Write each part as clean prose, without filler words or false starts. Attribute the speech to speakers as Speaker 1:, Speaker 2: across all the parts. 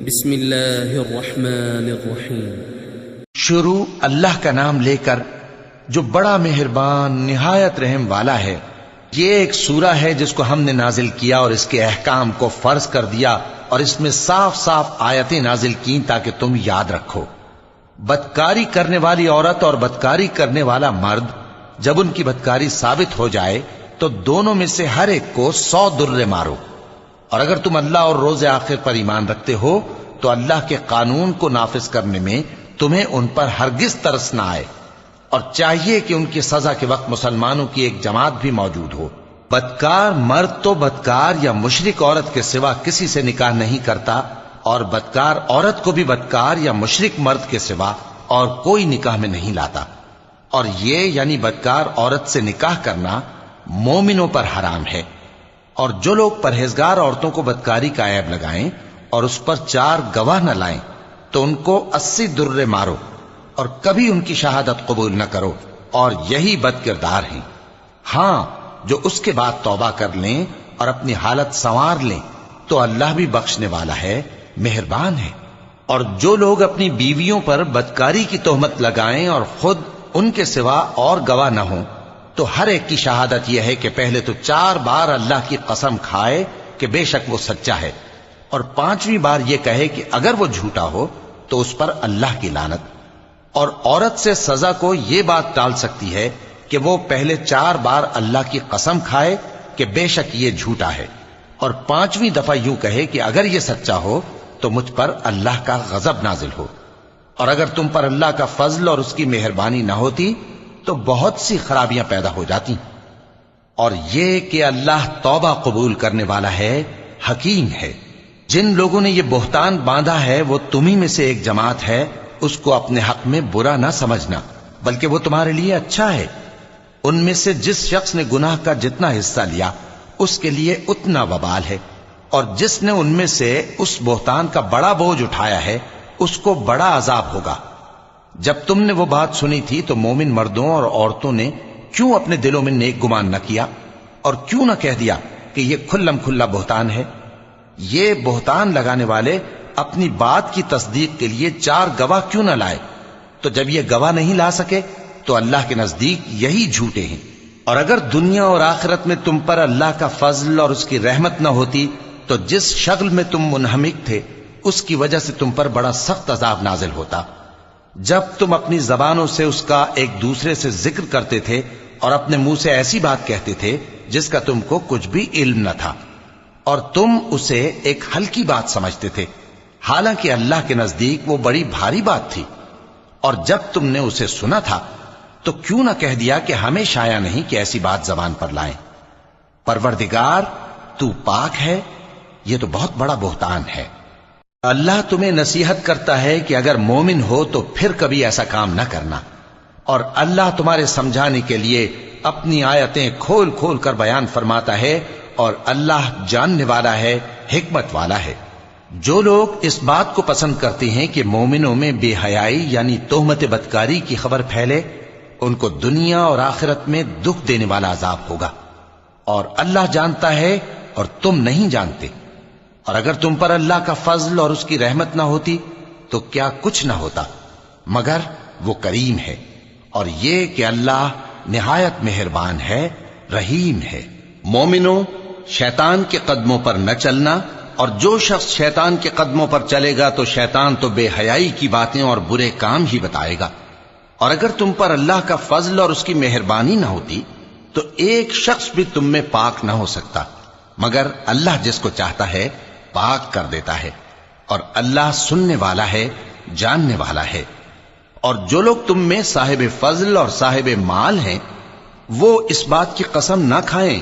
Speaker 1: بسم اللہ الرحمن الرحیم۔
Speaker 2: شروع اللہ کا نام لے کر جو بڑا مہربان نہایت رحم والا ہے۔ یہ ایک سورہ ہے جس کو ہم نے نازل کیا اور اس کے احکام کو فرض کر دیا اور اس میں صاف صاف آیتیں نازل کی تاکہ تم یاد رکھو۔ بدکاری کرنے والی عورت اور بدکاری کرنے والا مرد جب ان کی بدکاری ثابت ہو جائے تو دونوں میں سے ہر ایک کو 100 درے مارو، اور اگر تم اللہ اور روز آخر پر ایمان رکھتے ہو تو اللہ کے قانون کو نافذ کرنے میں تمہیں ان پر ہرگز ترس نہ آئے، اور چاہیے کہ ان کی سزا کے وقت مسلمانوں کی ایک جماعت بھی موجود ہو۔ بدکار مرد تو بدکار یا مشرک عورت کے سوا کسی سے نکاح نہیں کرتا، اور بدکار عورت کو بھی بدکار یا مشرک مرد کے سوا اور کوئی نکاح میں نہیں لاتا، اور یہ یعنی بدکار عورت سے نکاح کرنا مومنوں پر حرام ہے۔ اور جو لوگ پرہیزگار عورتوں کو بدکاری کا عیب لگائیں اور اس پر 4 گواہ نہ لائیں تو ان کو 80 درے مارو، اور کبھی ان کی شہادت قبول نہ کرو، اور یہی بد کردار ہیں۔ ہاں، جو اس کے بعد توبہ کر لیں اور اپنی حالت سنوار لیں تو اللہ بھی بخشنے والا ہے، مہربان ہے۔ اور جو لوگ اپنی بیویوں پر بدکاری کی تہمت لگائیں اور خود ان کے سوا اور گواہ نہ ہوں تو ہر ایک کی شہادت یہ ہے کہ پہلے تو 4 بار اللہ کی قسم کھائے کہ بے شک وہ سچا ہے، اور 5ویں بار یہ کہے کہ اگر وہ جھوٹا ہو تو اس پر اللہ کی لعنت۔ اور عورت سے سزا کو یہ بات ٹال سکتی ہے کہ وہ پہلے 4 بار اللہ کی قسم کھائے کہ بے شک یہ جھوٹا ہے، اور 5ویں دفعہ یوں کہے کہ اگر یہ سچا ہو تو مجھ پر اللہ کا غضب نازل ہو۔ اور اگر تم پر اللہ کا فضل اور اس کی مہربانی نہ ہوتی تو بہت سی خرابیاں پیدا ہو جاتی۔ اور یہ کہ اللہ توبہ قبول کرنے والا ہے، حکیم ہے۔ جن لوگوں نے یہ بہتان باندھا ہے وہ تمہیں میں سے ایک جماعت ہے، اس کو اپنے حق میں برا نہ سمجھنا، بلکہ وہ تمہارے لیے اچھا ہے۔ ان میں سے جس شخص نے گناہ کا جتنا حصہ لیا اس کے لیے اتنا وبال ہے، اور جس نے ان میں سے اس بہتان کا بڑا بوجھ اٹھایا ہے اس کو بڑا عذاب ہوگا۔ جب تم نے وہ بات سنی تھی تو مومن مردوں اور عورتوں نے کیوں اپنے دلوں میں نیک گمان نہ کیا، اور کیوں نہ کہہ دیا کہ یہ کھلم کھلا بہتان ہے؟ یہ بہتان لگانے والے اپنی بات کی تصدیق کے لیے 4 گواہ کیوں نہ لائے؟ تو جب یہ گواہ نہیں لا سکے تو اللہ کے نزدیک یہی جھوٹے ہیں۔ اور اگر دنیا اور آخرت میں تم پر اللہ کا فضل اور اس کی رحمت نہ ہوتی تو جس شغل میں تم منہمک تھے اس کی وجہ سے تم پر بڑا سخت عذاب نازل ہوتا، جب تم اپنی زبانوں سے اس کا ایک دوسرے سے ذکر کرتے تھے اور اپنے منہ سے ایسی بات کہتے تھے جس کا تم کو کچھ بھی علم نہ تھا، اور تم اسے ایک ہلکی بات سمجھتے تھے، حالانکہ اللہ کے نزدیک وہ بڑی بھاری بات تھی۔ اور جب تم نے اسے سنا تھا تو کیوں نہ کہہ دیا کہ ہمیں شایع نہیں کہ ایسی بات زبان پر لائیں؟ پروردگار تو پاک ہے، یہ تو بہت بڑا بہتان ہے۔ اللہ تمہیں نصیحت کرتا ہے کہ اگر مومن ہو تو پھر کبھی ایسا کام نہ کرنا، اور اللہ تمہارے سمجھانے کے لیے اپنی آیتیں کھول کھول کر بیان فرماتا ہے، اور اللہ جاننے والا ہے، حکمت والا ہے۔ جو لوگ اس بات کو پسند کرتے ہیں کہ مومنوں میں بے حیائی یعنی تہمت بدکاری کی خبر پھیلے، ان کو دنیا اور آخرت میں دکھ دینے والا عذاب ہوگا، اور اللہ جانتا ہے اور تم نہیں جانتے۔ اور اگر تم پر اللہ کا فضل اور اس کی رحمت نہ ہوتی تو کیا کچھ نہ ہوتا، مگر وہ کریم ہے، اور یہ کہ اللہ نہایت مہربان ہے، رحیم ہے۔ مومنوں، شیطان کے قدموں پر نہ چلنا، اور جو شخص شیطان کے قدموں پر چلے گا تو شیطان تو بے حیائی کی باتیں اور برے کام ہی بتائے گا۔ اور اگر تم پر اللہ کا فضل اور اس کی مہربانی نہ ہوتی تو ایک شخص بھی تم میں پاک نہ ہو سکتا، مگر اللہ جس کو چاہتا ہے پاک کر دیتا ہے، اور اللہ سننے والا ہے، جاننے والا ہے۔ اور جو لوگ تم میں صاحب فضل اور صاحب مال ہیں وہ اس بات کی قسم نہ کھائیں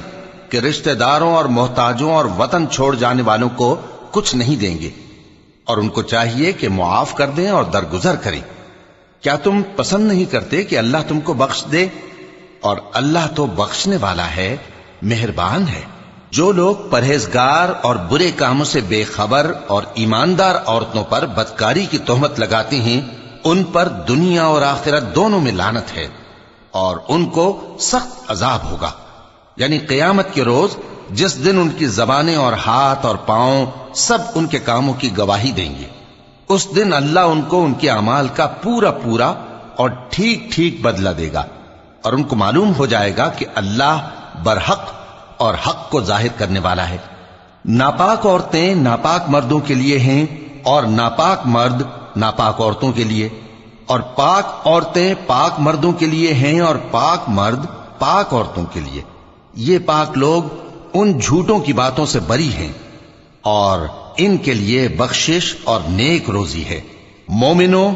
Speaker 2: کہ رشتہ داروں اور محتاجوں اور وطن چھوڑ جانے والوں کو کچھ نہیں دیں گے، اور ان کو چاہیے کہ معاف کر دیں اور درگزر کریں۔ کیا تم پسند نہیں کرتے کہ اللہ تم کو بخش دے؟ اور اللہ تو بخشنے والا ہے، مہربان ہے۔ جو لوگ پرہیزگار اور برے کاموں سے بے خبر اور ایماندار عورتوں پر بدکاری کی تہمت لگاتے ہیں ان پر دنیا اور آخرت دونوں میں لعنت ہے، اور ان کو سخت عذاب ہوگا، یعنی قیامت کے روز جس دن ان کی زبانیں اور ہاتھ اور پاؤں سب ان کے کاموں کی گواہی دیں گے۔ اس دن اللہ ان کو ان کے اعمال کا پورا پورا اور ٹھیک ٹھیک بدلہ دے گا، اور ان کو معلوم ہو جائے گا کہ اللہ برحق اور حق کو ظاہر کرنے والا ہے۔ ناپاک عورتیں ناپاک مردوں کے لیے ہیں، اور ناپاک مرد ناپاک عورتوں کے لیے، اور پاک عورتیں پاک مردوں کے لیے ہیں، اور پاک مرد پاک عورتوں کے لیے۔ یہ پاک لوگ ان جھوٹوں کی باتوں سے بری ہیں، اور ان کے لیے بخشش اور نیک روزی ہے۔ مومنوں،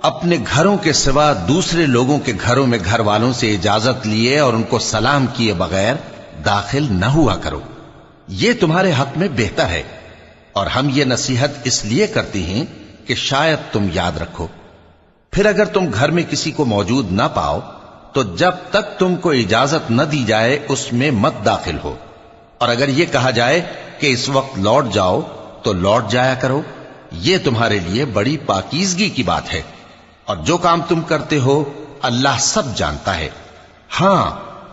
Speaker 2: اپنے گھروں کے سوا دوسرے لوگوں کے گھروں میں گھر والوں سے اجازت لیے اور ان کو سلام کیے بغیر داخل نہ ہوا کرو، یہ تمہارے حق میں بہتر ہے، اور ہم یہ نصیحت اس لیے کرتے ہیں کہ شاید تم یاد رکھو۔ پھر اگر تم گھر میں کسی کو موجود نہ پاؤ تو جب تک تم کو اجازت نہ دی جائے اس میں مت داخل ہو، اور اگر یہ کہا جائے کہ اس وقت لوٹ جاؤ تو لوٹ جایا کرو، یہ تمہارے لیے بڑی پاکیزگی کی بات ہے، اور جو کام تم کرتے ہو اللہ سب جانتا ہے۔ ہاں،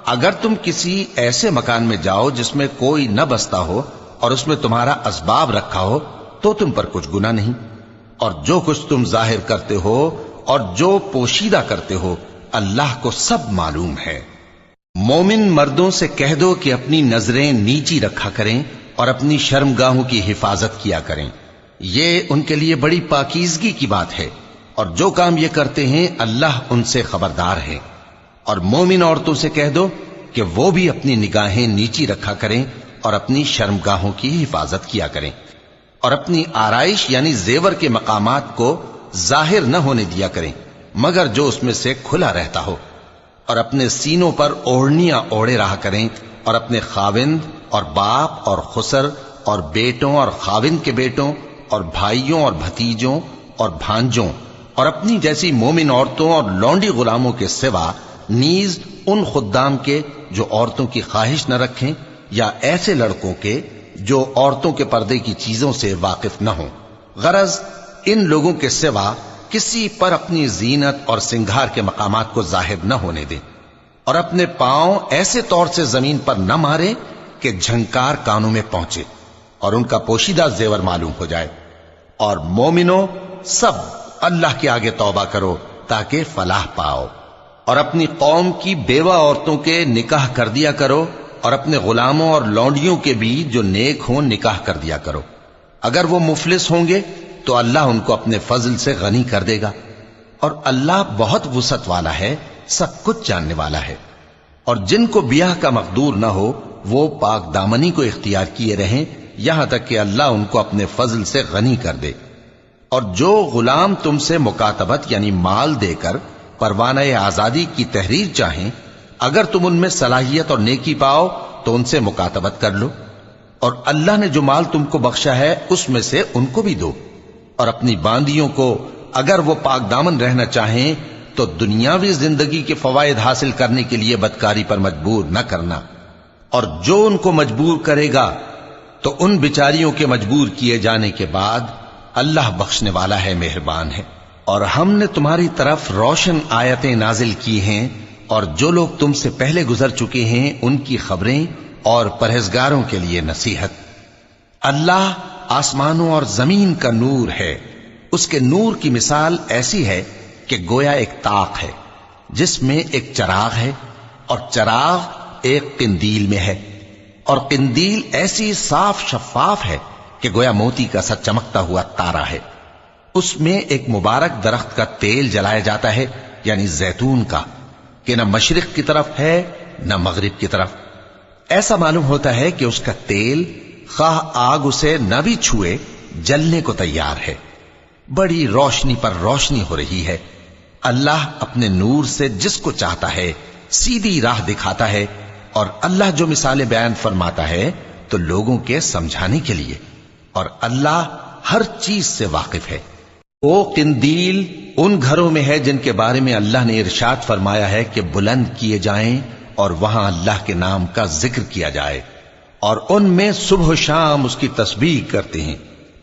Speaker 2: اگر تم کسی ایسے مکان میں جاؤ جس میں کوئی نہ بستا ہو اور اس میں تمہارا اسباب رکھا ہو تو تم پر کچھ گناہ نہیں، اور جو کچھ تم ظاہر کرتے ہو اور جو پوشیدہ کرتے ہو اللہ کو سب معلوم ہے۔ مومن مردوں سے کہہ دو کہ اپنی نظریں نیچی رکھا کریں اور اپنی شرمگاہوں کی حفاظت کیا کریں، یہ ان کے لیے بڑی پاکیزگی کی بات ہے، اور جو کام یہ کرتے ہیں اللہ ان سے خبردار ہے۔ اور مومن عورتوں سے کہہ دو کہ وہ بھی اپنی نگاہیں نیچی رکھا کریں اور اپنی شرمگاہوں کی حفاظت کیا کریں، اور اپنی آرائش یعنی زیور کے مقامات کو ظاہر نہ ہونے دیا کریں مگر جو اس میں سے کھلا رہتا ہو، اور اپنے سینوں پر اوڑھنیاں اوڑھے رہا کریں، اور اپنے خاوند اور باپ اور خسر اور بیٹوں اور خاوند کے بیٹوں اور بھائیوں اور بھتیجوں اور بھانجوں اور اپنی جیسی مومن عورتوں اور لونڈی غلاموں کے سوا نیز ان خدام کے جو عورتوں کی خواہش نہ رکھیں، یا ایسے لڑکوں کے جو عورتوں کے پردے کی چیزوں سے واقف نہ ہوں۔ غرض ان لوگوں کے سوا کسی پر اپنی زینت اور سنگھار کے مقامات کو ظاہر نہ ہونے دیں، اور اپنے پاؤں ایسے طور سے زمین پر نہ مارے کہ جھنکار کانوں میں پہنچے اور ان کا پوشیدہ زیور معلوم ہو جائے۔ اور مومنوں، سب اللہ کے آگے توبہ کرو تاکہ فلاح پاؤ، اور اپنی قوم کی بیوہ عورتوں کے نکاح کر دیا کرو، اور اپنے غلاموں اور لونڈیوں کے بھی جو نیک ہوں نکاح کر دیا کرو۔ اگر وہ مفلس ہوں گے تو اللہ ان کو اپنے فضل سے غنی کر دے گا، اور اللہ بہت وسعت والا ہے، سب کچھ جاننے والا ہے۔ اور جن کو بیاہ کا مقدور نہ ہو وہ پاک دامنی کو اختیار کیے رہیں یہاں تک کہ اللہ ان کو اپنے فضل سے غنی کر دے۔ اور جو غلام تم سے مکاتبت یعنی مال دے کر پروانہ آزادی کی تحریر چاہیں، اگر تم ان میں صلاحیت اور نیکی پاؤ تو ان سے مکاتبت کر لو، اور اللہ نے جو مال تم کو بخشا ہے اس میں سے ان کو بھی دو۔ اور اپنی باندیوں کو اگر وہ پاک دامن رہنا چاہیں تو دنیاوی زندگی کے فوائد حاصل کرنے کے لیے بدکاری پر مجبور نہ کرنا، اور جو ان کو مجبور کرے گا تو ان بیچاریوں کے مجبور کیے جانے کے بعد اللہ بخشنے والا ہے، مہربان ہے۔ اور ہم نے تمہاری طرف روشن آیتیں نازل کی ہیں، اور جو لوگ تم سے پہلے گزر چکے ہیں ان کی خبریں اور پرہیزگاروں کے لیے نصیحت۔ اللہ آسمانوں اور زمین کا نور ہے، اس کے نور کی مثال ایسی ہے کہ گویا ایک طاق ہے جس میں ایک چراغ ہے، اور چراغ ایک قندیل میں ہے، اور قندیل ایسی صاف شفاف ہے کہ گویا موتی کا سا چمکتا ہوا تارا ہے۔ اس میں ایک مبارک درخت کا تیل جلایا جاتا ہے یعنی زیتون کا، کہ نہ مشرق کی طرف ہے نہ مغرب کی طرف۔ ایسا معلوم ہوتا ہے کہ اس کا تیل خواہ آگ اسے نہ بھی چھوئے جلنے کو تیار ہے، بڑی روشنی پر روشنی ہو رہی ہے۔ اللہ اپنے نور سے جس کو چاہتا ہے سیدھی راہ دکھاتا ہے، اور اللہ جو مثالیں بیان فرماتا ہے تو لوگوں کے سمجھانے کے لیے، اور اللہ ہر چیز سے واقف ہے۔ وہ قندیل ان گھروں میں ہے جن کے بارے میں اللہ نے ارشاد فرمایا ہے کہ بلند کیے جائیں اور وہاں اللہ کے نام کا ذکر کیا جائے، اور ان میں صبح و شام اس کی تسبیح کرتے ہیں۔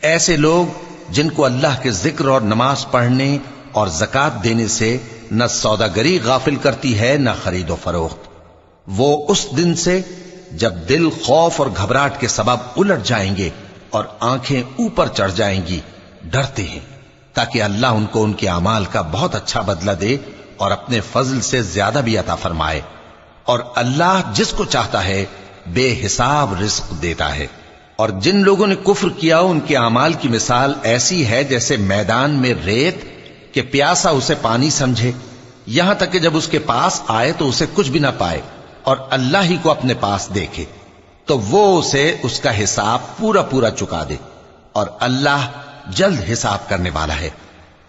Speaker 2: ایسے لوگ جن کو اللہ کے ذکر اور نماز پڑھنے اور زکوٰۃ دینے سے نہ سوداگری غافل کرتی ہے نہ خرید و فروخت، وہ اس دن سے جب دل خوف اور گھبراہٹ کے سبب الٹ جائیں گے اور آنکھیں اوپر چڑھ جائیں گی ڈرتے ہیں۔ تاکہ اللہ ان کو ان کے اعمال کا بہت اچھا بدلہ دے اور اپنے فضل سے زیادہ بھی عطا فرمائے. اور اللہ جس کو چاہتا ہے بے حساب رزق دیتا ہے. اور جن لوگوں نے کفر کیا ان کے اعمال کی مثال ایسی ہے جیسے میدان میں ریت کہ پیاسا اسے پانی سمجھے، یہاں تک کہ جب اس کے پاس آئے تو اسے کچھ بھی نہ پائے اور اللہ ہی کو اپنے پاس دیکھے تو وہ اسے اس کا حساب پورا پورا چکا دے، اور اللہ جلد حساب کرنے والا ہے.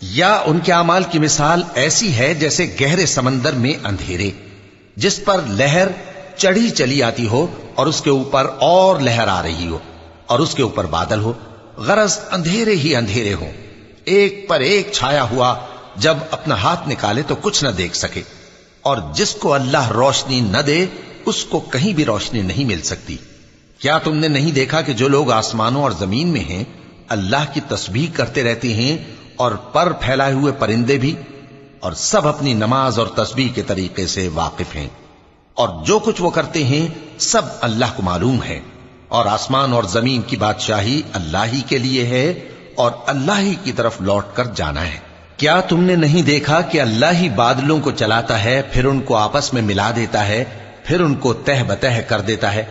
Speaker 2: یا ان کے اعمال کی مثال ایسی ہے جیسے گہرے سمندر میں اندھیرے جس پر لہر چڑھی چلی آتی ہو اور اس کے اوپر اور لہر آ رہی ہو اور اس کے اوپر بادل ہو، غرض اندھیرے ہی اندھیرے ہوں، ایک پر ایک چھایا ہوا، جب اپنا ہاتھ نکالے تو کچھ نہ دیکھ سکے. اور جس کو اللہ روشنی نہ دے اس کو کہیں بھی روشنی نہیں مل سکتی. کیا تم نے نہیں دیکھا کہ جو لوگ آسمانوں اور زمین میں ہیں اللہ کی تسبیح کرتے رہتے ہیں، اور پر پھیلائے ہوئے پرندے بھی، اور سب اپنی نماز اور تسبیح کے طریقے سے واقف ہیں، اور جو کچھ وہ کرتے ہیں سب اللہ کو معلوم ہے. اور آسمان اور زمین کی بادشاہی اللہ ہی کے لیے ہے اور اللہ ہی کی طرف لوٹ کر جانا ہے. کیا تم نے نہیں دیکھا کہ اللہ ہی بادلوں کو چلاتا ہے، پھر ان کو آپس میں ملا دیتا ہے، پھر ان کو تہ بتہ کر دیتا ہے،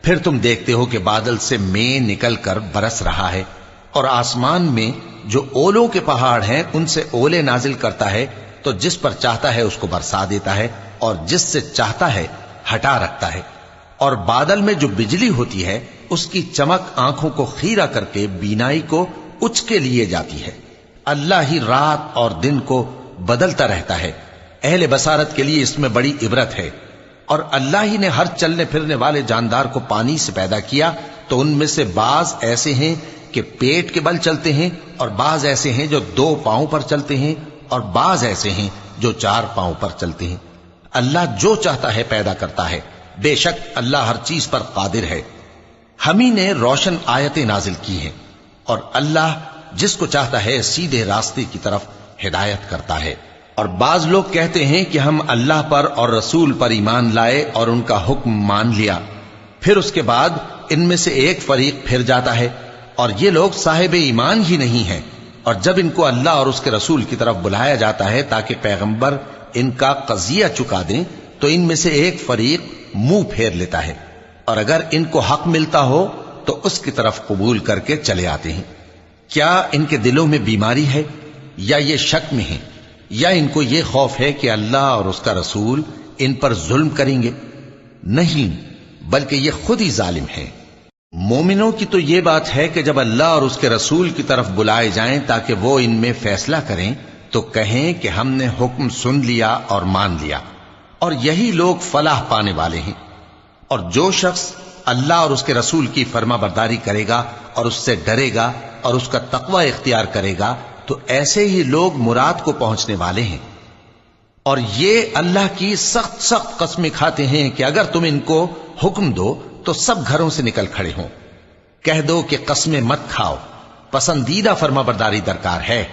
Speaker 2: پھر تم دیکھتے ہو کہ بادل سے مے نکل کر برس رہا ہے، اور آسمان میں جو اولوں کے پہاڑ ہیں ان سے اولے نازل کرتا ہے، تو جس پر چاہتا ہے اس کو برسا دیتا ہے اور جس سے چاہتا ہے ہٹا رکھتا ہے. اور بادل میں جو بجلی ہوتی ہے اس کی چمک آنکھوں کو خیرہ کر کے بینائی کو اچ کے لیے جاتی ہے. اللہ ہی رات اور دن کو بدلتا رہتا ہے. اہل بصارت کے لیے اس میں بڑی عبرت ہے. اور اللہ ہی نے ہر چلنے پھرنے والے جاندار کو پانی سے پیدا کیا، تو ان میں سے بعض ایسے ہیں کہ پیٹ کے بل چلتے ہیں، اور بعض ایسے ہیں جو 2 پاؤں پر چلتے ہیں، اور بعض ایسے ہیں جو 4 پاؤں پر چلتے ہیں. اللہ جو چاہتا ہے پیدا کرتا ہے، بے شک اللہ ہر چیز پر قادر ہے. ہم ہی نے روشن آیتیں نازل کی ہیں، اور اللہ جس کو چاہتا ہے سیدھے راستے کی طرف ہدایت کرتا ہے. اور بعض لوگ کہتے ہیں کہ ہم اللہ پر اور رسول پر ایمان لائے اور ان کا حکم مان لیا، پھر اس کے بعد ان میں سے ایک فریق پھر جاتا ہے، اور یہ لوگ صاحب ایمان ہی نہیں ہیں. اور جب ان کو اللہ اور اس کے رسول کی طرف بلایا جاتا ہے تاکہ پیغمبر ان کا قضیہ چکا دیں، تو ان میں سے ایک فریق منہ پھیر لیتا ہے، اور اگر ان کو حق ملتا ہو تو اس کی طرف قبول کر کے چلے آتے ہیں. کیا ان کے دلوں میں بیماری ہے، یا یہ شک میں ہیں، یا ان کو یہ خوف ہے کہ اللہ اور اس کا رسول ان پر ظلم کریں گے؟ نہیں، بلکہ یہ خود ہی ظالم ہیں. مومنوں کی تو یہ بات ہے کہ جب اللہ اور اس کے رسول کی طرف بلائے جائیں تاکہ وہ ان میں فیصلہ کریں تو کہیں کہ ہم نے حکم سن لیا اور مان لیا، اور یہی لوگ فلاح پانے والے ہیں. اور جو شخص اللہ اور اس کے رسول کی فرما برداری کرے گا اور اس سے ڈرے گا اور اس کا تقوی اختیار کرے گا تو ایسے ہی لوگ مراد کو پہنچنے والے ہیں. اور یہ اللہ کی سخت سخت قسمیں کھاتے ہیں کہ اگر تم ان کو حکم دو تو سب گھروں سے نکل کھڑے ہوں. کہہ دو کہ قسمیں مت کھاؤ، پسندیدہ فرما برداری درکار ہے،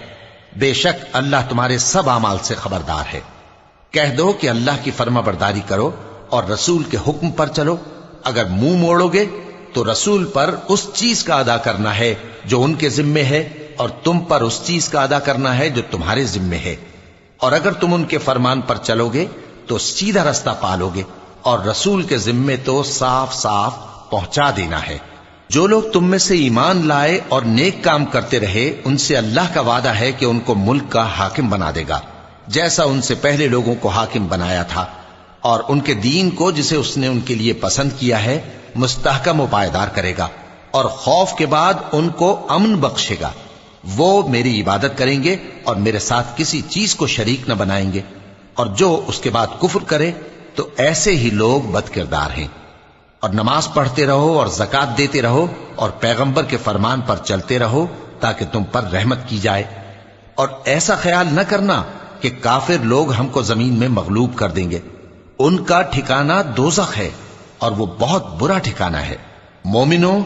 Speaker 2: بے شک اللہ تمہارے سب اعمال سے خبردار ہے. کہہ دو کہ اللہ کی فرما برداری کرو اور رسول کے حکم پر چلو. اگر منہ موڑو گے تو رسول پر اس چیز کا ادا کرنا ہے جو ان کے ذمے ہے، اور تم پر اس چیز کا ادا کرنا ہے جو تمہارے ذمے ہے. اور اگر تم ان کے فرمان پر چلو گے تو سیدھا رستہ پالو گے، اور رسول کے ذمے تو صاف صاف پہنچا دینا ہے. جو لوگ تم میں سے ایمان لائے اور نیک کام کرتے رہے ان سے اللہ کا وعدہ ہے کہ ان کو ملک کا حاکم بنا دے گا، جیسا ان سے پہلے لوگوں کو حاکم بنایا تھا، اور ان کے دین کو جسے اس نے ان کے لیے پسند کیا ہے مستحکم و پائیدار کرے گا، اور خوف کے بعد ان کو امن بخشے گا. وہ میری عبادت کریں گے اور میرے ساتھ کسی چیز کو شریک نہ بنائیں گے. اور جو اس کے بعد کفر کرے تو ایسے ہی لوگ بد کردار ہیں. اور نماز پڑھتے رہو اور زکوٰۃ دیتے رہو اور پیغمبر کے فرمان پر چلتے رہو تاکہ تم پر رحمت کی جائے. اور ایسا خیال نہ کرنا کہ کافر لوگ ہم کو زمین میں مغلوب کر دیں گے. ان کا ٹھکانہ دوزخ ہے اور وہ بہت برا ٹھکانہ ہے. مومنوں،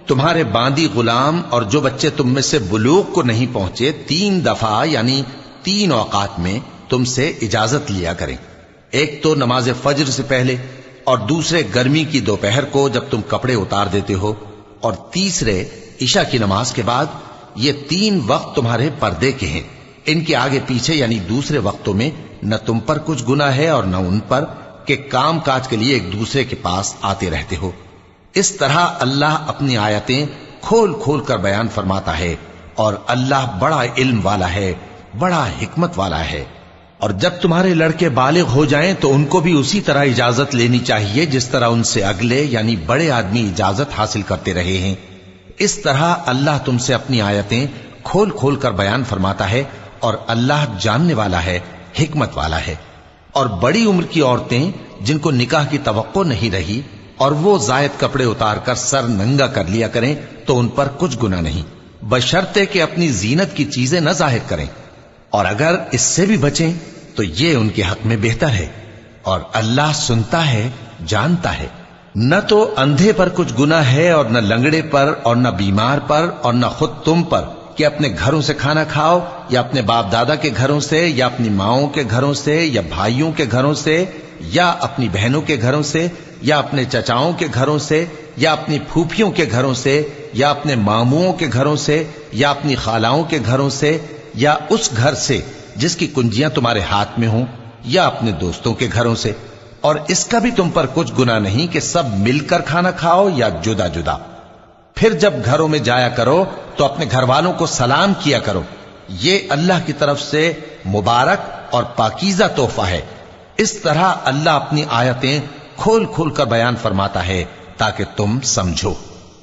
Speaker 2: تمہارے باندی غلام اور جو بچے تم میں سے بلوغ کو نہیں پہنچے 3 دفعہ یعنی 3 اوقات میں تم سے اجازت لیا کریں. ایک تو نماز فجر سے پہلے، اور دوسرے گرمی کی دوپہر کو جب تم کپڑے اتار دیتے ہو، اور تیسرے عشاء کی نماز کے بعد. یہ 3 وقت تمہارے پردے کے ہیں، ان کے آگے پیچھے یعنی دوسرے وقتوں میں نہ تم پر کچھ گناہ ہے اور نہ ان پر، کہ کام کاج کے لیے ایک دوسرے کے پاس آتے رہتے ہو۔ اس طرح اللہ اپنی آیتیں کھول کھول کر بیان فرماتا ہے، اور اللہ بڑا علم والا ہے، بڑا حکمت والا ہے۔ اور جب تمہارے لڑکے بالغ ہو جائیں تو ان کو بھی اسی طرح اجازت لینی چاہیے جس طرح ان سے اگلے یعنی بڑے آدمی اجازت حاصل کرتے رہے ہیں۔ اس طرح اللہ تم سے اپنی آیتیں کھول کھول کر بیان فرماتا ہے، اور اللہ جاننے والا ہے، حکمت والا ہے۔ اور بڑی عمر کی عورتیں جن کو نکاح کی توقع نہیں رہی اور وہ زائد کپڑے اتار کر سر ننگا کر لیا کریں تو ان پر کچھ گناہ نہیں، بشرطے کہ اپنی زینت کی چیزیں نہ ظاہر کریں، اور اگر اس سے بھی بچیں تو یہ ان کے حق میں بہتر ہے، اور اللہ سنتا ہے، جانتا ہے۔ نہ تو اندھے پر کچھ گناہ ہے اور نہ لنگڑے پر اور نہ بیمار پر اور نہ خود تم پر کہ اپنے گھروں سے کھانا کھاؤ، یا اپنے باپ دادا کے گھروں سے، یا اپنی ماؤں کے گھروں سے، یا بھائیوں کے گھروں سے، یا اپنی بہنوں کے گھروں سے، یا اپنے چچاؤں کے گھروں سے، یا اپنی پھوپھیوں کے گھروں سے، یا اپنے ماموؤں کے گھروں سے، یا اپنی خالاؤں کے گھروں سے، یا اس گھر سے جس کی کنجیاں تمہارے ہاتھ میں ہوں، یا اپنے دوستوں کے گھروں سے۔ اور اس کا بھی تم پر کچھ گناہ نہیں کہ سب مل کر کھانا کھاؤ یا جدا جدا۔ پھر جب گھروں میں جایا کرو تو اپنے گھر والوں کو سلام کیا کرو، یہ اللہ کی طرف سے مبارک اور پاکیزہ تحفہ ہے۔ اس طرح اللہ اپنی آیتیں کھول کھول کر بیان فرماتا ہے تاکہ تم سمجھو۔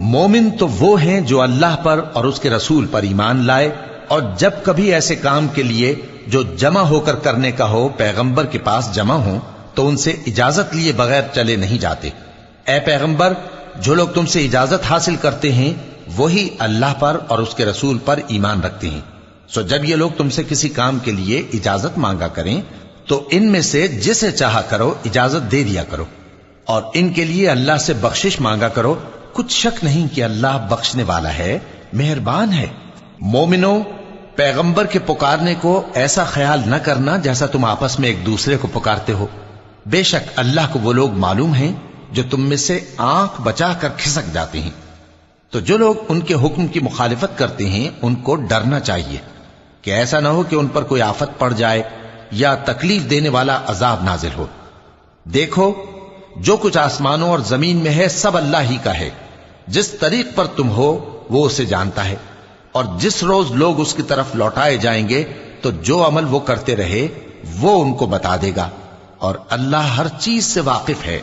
Speaker 2: مومن تو وہ ہیں جو اللہ پر اور اس کے رسول پر ایمان لائے، اور جب کبھی ایسے کام کے لیے جو جمع ہو کر کرنے کا ہو پیغمبر کے پاس جمع ہوں تو ان سے اجازت لیے بغیر چلے نہیں جاتے۔ اے پیغمبر، جو لوگ تم سے اجازت حاصل کرتے ہیں وہی اللہ پر اور اس کے رسول پر ایمان رکھتے ہیں، سو جب یہ لوگ تم سے کسی کام کے لیے اجازت مانگا کریں تو ان میں سے جسے چاہا کرو اجازت دے دیا کرو، اور ان کے لیے اللہ سے بخشش مانگا کرو، کچھ شک نہیں کہ اللہ بخشنے والا ہے، مہربان ہے۔ مومنو، پیغمبر کے پکارنے کو ایسا خیال نہ کرنا جیسا تم آپس میں ایک دوسرے کو پکارتے ہو، بے شک اللہ کو وہ لوگ معلوم ہیں جو تم میں سے آنکھ بچا کر کھسک جاتے ہیں۔ تو جو لوگ ان کے حکم کی مخالفت کرتے ہیں ان کو ڈرنا چاہیے کہ ایسا نہ ہو کہ ان پر کوئی آفت پڑ جائے یا تکلیف دینے والا عذاب نازل ہو۔ دیکھو، جو کچھ آسمانوں اور زمین میں ہے سب اللہ ہی کا ہے، جس طریق پر تم ہو وہ اسے جانتا ہے، اور جس روز لوگ اس کی طرف لوٹائے جائیں گے تو جو عمل وہ کرتے رہے وہ ان کو بتا دے گا، اور اللہ ہر چیز سے واقف ہے۔